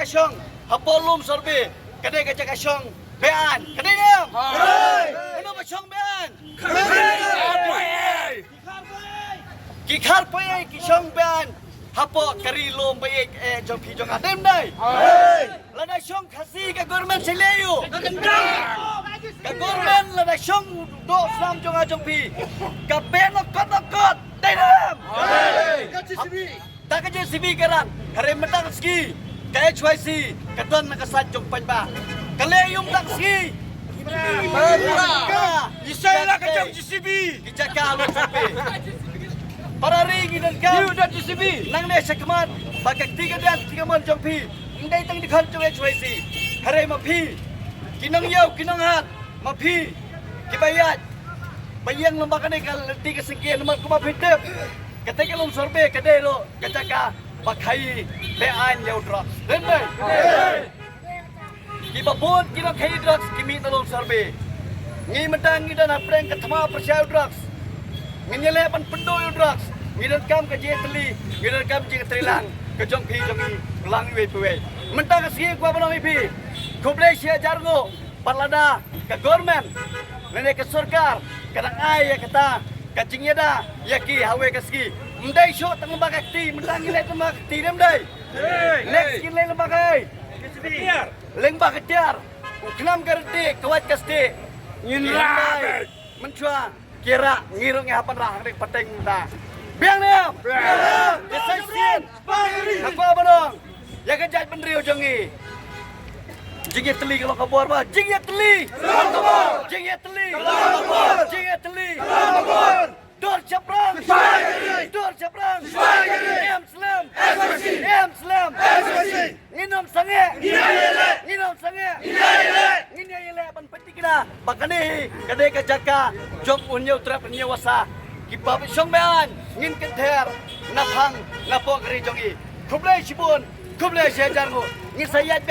kasyong hapolum sorbe kadai ka kasyong bean kadai dem ano ba syong bean kikar poy kisyong bean hapo kari lom baik jong pi jong adem dai lada syong khasi ka government sileyo ka government lada syong do sam jong ajong pi ka penok kot dai dem tak kerja CB karan hari metang ski kaya HYC kedon nakasajong panba kaleyum tak ski Isaiah kacang GCB. Kijaka lo sampai para ringi dan kau Udah GCB. nang ne sakman bagak tiga man jong pi ndai tang dikhan jong HYC hari mapi kinang yau kinang hat mapi kibayat bayang lembaga ni kal tiga sekian nomor kuma pitep ketika lom sorbe kedai lo kacaka pakai bean yau drugs dendai kibabun kino kai drugs kimi talom sorbe ngi medang ngi dan apreng ketama percaya drugs nginyele pan pendo yau drugs ngidan kam ke je teli ngidan kam je trilang ke jong pi jongi lang we pe mentang ke sie gua banami pi koble sia jargo parlada ke government nene ke sarkar kadang ai ya kata kacingnya dah yaki hawe kaski mendai show tang lembaga akti mendang nilai lembaga akti dem dai next nilai lembaga lembaga tiar kenam garti kawat kasti Nyinra. mencua kira ngirung hapan rah ring pateng ta biang ne desain apa barang ya kejat pendriu jongi jingnya teli kalau kabur bah jingnya teli jingnya teli jingnya teli dor caprang em slam nginom sange nginya yele pan peti kina bakane kadai ka jaka jok unyau trap nyawasa kibab song bean ngin kenter napang napo kri jongi kublai sibun kublai sejargo ngin sayat